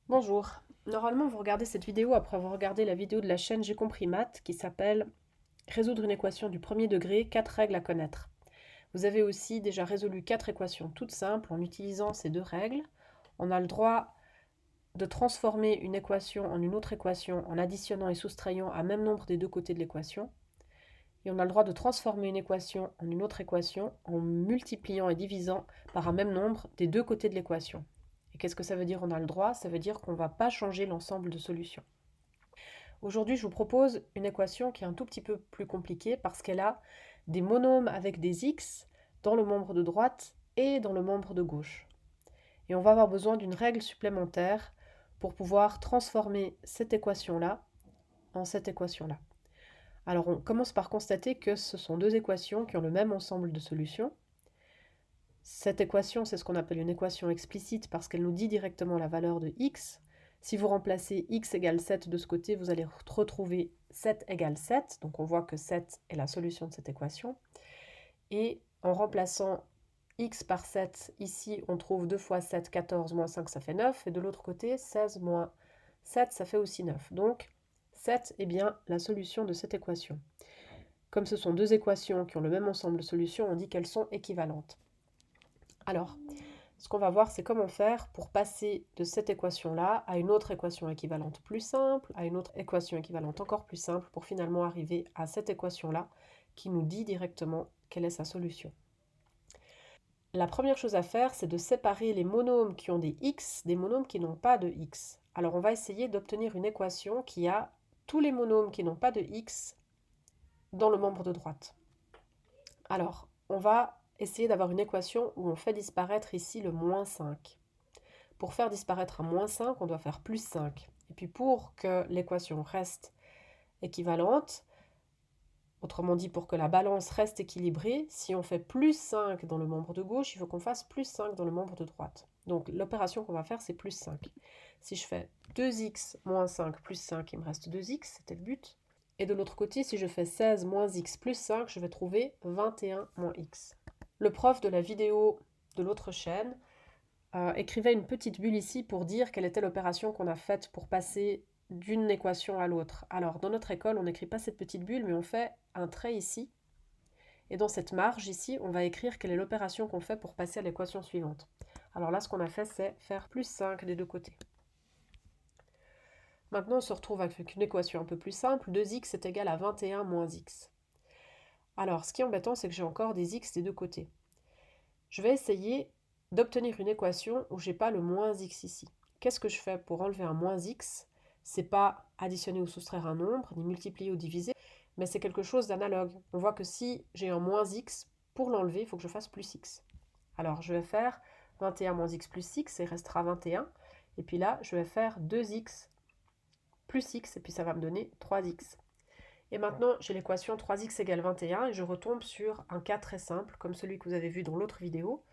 Bonjour. Normalement, vous regardez cette vidéo après avoir regardé la vidéo de la chaîne J'ai compris maths qui s'appelle Résoudre une équation du premier degré, 4 règles à connaître. Vous avez aussi déjà résolu 4 équations toutes simples en utilisant ces deux règles. On a le droit de transformer une équation en une autre équation en additionnant et soustrayant un même nombre des deux côtés de l'équation. Et on a le droit de transformer une équation en une autre équation en multipliant et divisant par un même nombre des deux côtés de l'équation. Et qu'est-ce que ça veut dire on a le droit? Ça veut dire qu'on ne va pas changer l'ensemble de solutions. Aujourd'hui, je vous propose une équation qui est un tout petit peu plus compliquée parce qu'elle a des monômes avec des x dans le membre de droite et dans le membre de gauche. Et on va avoir besoin d'une règle supplémentaire pour pouvoir transformer cette équation-là en cette équation-là. Alors on commence par constater que ce sont deux équations qui ont le même ensemble de solutions. Cette équation, c'est ce qu'on appelle une équation explicite parce qu'elle nous dit directement la valeur de x. Si vous remplacez x égale 7 de ce côté, vous allez retrouver 7 égale 7. Donc on voit que 7 est la solution de cette équation. Et en remplaçant x par 7, ici on trouve 2 fois 7, 14, moins 5, ça fait 9. Et de l'autre côté, 16 moins 7, ça fait aussi 9. Donc 7 est bien la solution de cette équation. Comme ce sont deux équations qui ont le même ensemble de solutions, on dit qu'elles sont équivalentes. Alors, ce qu'on va voir, c'est comment faire pour passer de cette équation-là à une autre équation équivalente plus simple, à une autre équation équivalente encore plus simple, pour finalement arriver à cette équation-là qui nous dit directement quelle est sa solution. La première chose à faire, c'est de séparer les monômes qui ont des x des monômes qui n'ont pas de x. Alors on va essayer d'obtenir une équation qui a tous les monômes qui n'ont pas de x dans le membre de droite. Alors, on va essayer d'avoir une équation où on fait disparaître ici le moins 5. Pour faire disparaître un moins 5, on doit faire plus 5. Et puis pour que l'équation reste équivalente, autrement dit pour que la balance reste équilibrée, si on fait plus 5 dans le membre de gauche, il faut qu'on fasse plus 5 dans le membre de droite. Donc l'opération qu'on va faire, c'est plus 5. Si je fais 2x moins 5 plus 5, il me reste 2x, c'était le but. Et de l'autre côté, si je fais 16 moins x plus 5, je vais trouver 21 moins x. Le prof de la vidéo de l'autre chaîne écrivait une petite bulle ici pour dire quelle était l'opération qu'on a faite pour passer d'une équation à l'autre. Alors, dans notre école, on n'écrit pas cette petite bulle, mais on fait un trait ici. Et dans cette marge ici, on va écrire quelle est l'opération qu'on fait pour passer à l'équation suivante. Alors là, ce qu'on a fait, c'est faire plus 5 des deux côtés. Maintenant, on se retrouve avec une équation un peu plus simple. 2x est égal à 21 moins x. Alors, ce qui est embêtant, c'est que j'ai encore des x des deux côtés. Je vais essayer d'obtenir une équation où j'ai pas le moins x ici. Qu'est-ce que je fais pour enlever un moins x? C'est pas additionner ou soustraire un nombre, ni multiplier ou diviser, mais c'est quelque chose d'analogue. On voit que si j'ai un moins x, pour l'enlever, il faut que je fasse plus x. Alors je vais faire 21 moins x plus x, et il restera 21. Et puis là, je vais faire 2x plus x, et puis ça va me donner 3x. Et maintenant, j'ai l'équation 3x égale 21 et je retombe sur un cas très simple, comme celui que vous avez vu dans l'autre vidéo.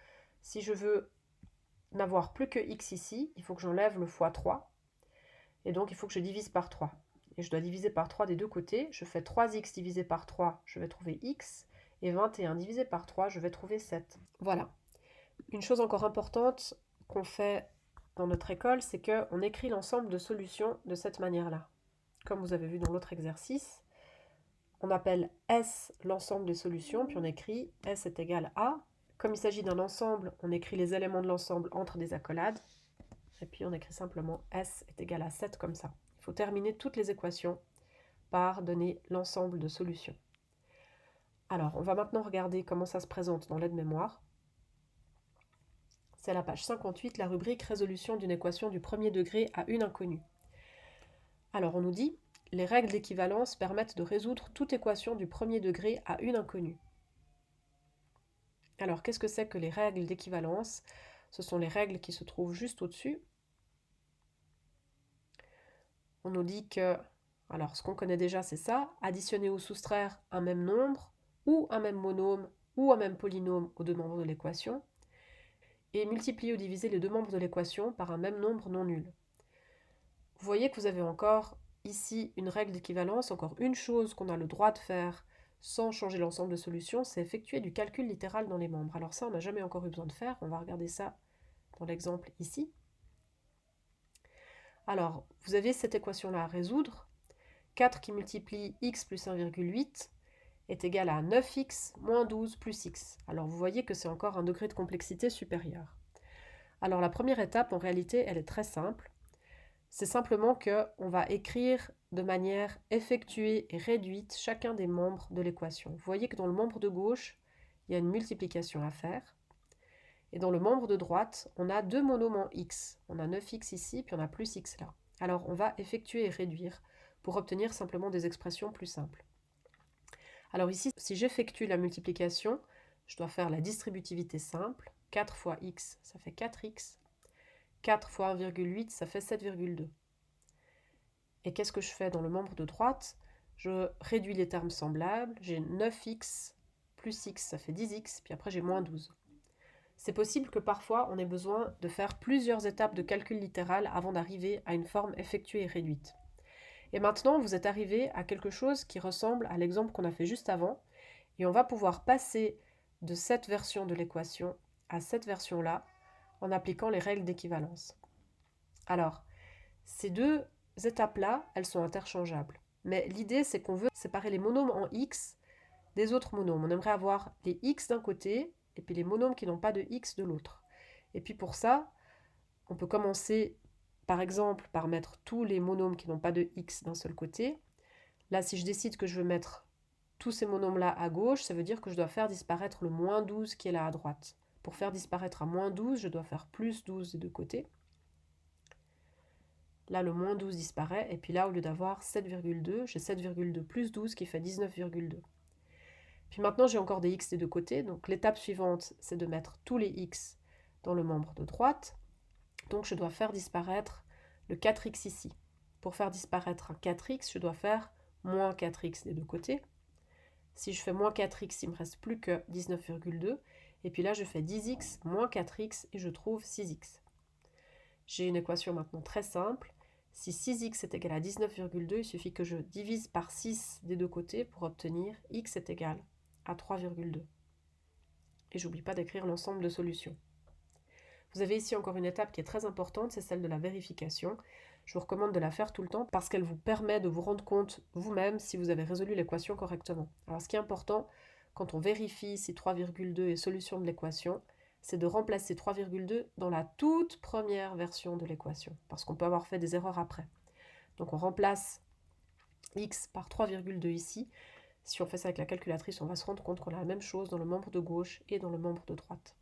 Si je veux n'avoir plus que x ici, il faut que j'enlève le fois 3. Et donc, il faut que je divise par 3. Et je dois diviser par 3 des deux côtés. Je fais 3x divisé par 3, je vais trouver x. Et 21 divisé par 3, je vais trouver 7. Voilà. Une chose encore importante qu'on fait dans notre école, c'est qu'on écrit l'ensemble de solutions de cette manière-là. Comme vous avez vu dans l'autre exercice, on appelle S l'ensemble des solutions, puis on écrit S est égal à. Comme il s'agit d'un ensemble, on écrit les éléments de l'ensemble entre des accolades. Et puis on écrit simplement S est égal à 7 comme ça. Il faut terminer toutes les équations par donner l'ensemble de solutions. Alors, on va maintenant regarder comment ça se présente dans l'aide-mémoire. C'est à la page 58, la rubrique résolution d'une équation du premier degré à une inconnue. Alors, on nous dit les règles d'équivalence permettent de résoudre toute équation du premier degré à une inconnue. Alors, qu'est-ce que c'est que les règles d'équivalence? Ce sont les règles qui se trouvent juste au-dessus. On nous dit que, alors ce qu'on connaît déjà, c'est ça, additionner ou soustraire un même nombre, ou un même monôme, ou un même polynôme aux deux membres de l'équation, et multiplier ou diviser les deux membres de l'équation par un même nombre non nul. Vous voyez que vous avez encore ici une règle d'équivalence, encore une chose qu'on a le droit de faire sans changer l'ensemble de solutions, c'est effectuer du calcul littéral dans les membres. Alors ça, on n'a jamais encore eu besoin de faire, on va regarder ça dans l'exemple ici. Alors, vous avez cette équation-là à résoudre. 4 qui multiplie x plus 1,8 est égal à 9x moins 12 plus x. Alors, vous voyez que c'est encore un degré de complexité supérieur. Alors, la première étape, en réalité, elle est très simple. C'est simplement qu'on va écrire de manière effectuée et réduite chacun des membres de l'équation. Vous voyez que dans le membre de gauche, il y a une multiplication à faire. Et dans le membre de droite, on a deux monômes en x. On a 9x ici, puis on a plus x là. Alors on va effectuer et réduire pour obtenir simplement des expressions plus simples. Alors ici, si j'effectue la multiplication, je dois faire la distributivité simple. 4 fois x, ça fait 4x. 4 fois 1,8, ça fait 7,2. Et qu'est-ce que je fais dans le membre de droite? Je réduis les termes semblables. J'ai 9x plus x, ça fait 10x, puis après j'ai moins 12. C'est possible que parfois on ait besoin de faire plusieurs étapes de calcul littéral avant d'arriver à une forme effectuée et réduite. Et maintenant, vous êtes arrivé à quelque chose qui ressemble à l'exemple qu'on a fait juste avant, et on va pouvoir passer de cette version de l'équation à cette version-là en appliquant les règles d'équivalence. Alors, ces deux étapes-là, elles sont interchangeables. Mais l'idée, c'est qu'on veut séparer les monômes en x des autres monômes. On aimerait avoir les x d'un côté et puis les monômes qui n'ont pas de x de l'autre. Et puis pour ça, on peut commencer par exemple par mettre tous les monômes qui n'ont pas de x d'un seul côté. Là, si je décide que je veux mettre tous ces monômes-là à gauche, ça veut dire que je dois faire disparaître le moins 12 qui est là à droite. Pour faire disparaître un moins 12, je dois faire plus 12 des deux côtés. Là, le moins 12 disparaît, et puis là, au lieu d'avoir 7,2, j'ai 7,2 plus 12 qui fait 19,2. Puis maintenant, j'ai encore des x des deux côtés, donc l'étape suivante, c'est de mettre tous les x dans le membre de droite. Donc je dois faire disparaître le 4x ici. Pour faire disparaître un 4x, je dois faire moins 4x des deux côtés. Si je fais moins 4x, il ne me reste plus que 19,2. Et puis là, je fais 10x moins 4x et je trouve 6x. J'ai une équation maintenant très simple. Si 6x est égal à 19,2, il suffit que je divise par 6 des deux côtés pour obtenir x est égal à 3,2. Et j'oublie pas d'écrire l'ensemble de solutions. Vous avez ici encore une étape qui est très importante, c'est celle de la vérification. Je vous recommande de la faire tout le temps parce qu'elle vous permet de vous rendre compte vous-même si vous avez résolu l'équation correctement. Alors ce qui est important quand on vérifie si 3,2 est solution de l'équation, c'est de remplacer 3,2 dans la toute première version de l'équation, parce qu'on peut avoir fait des erreurs après. Donc on remplace x par 3,2 ici. Si on fait ça avec la calculatrice, on va se rendre compte qu'on a la même chose dans le membre de gauche et dans le membre de droite.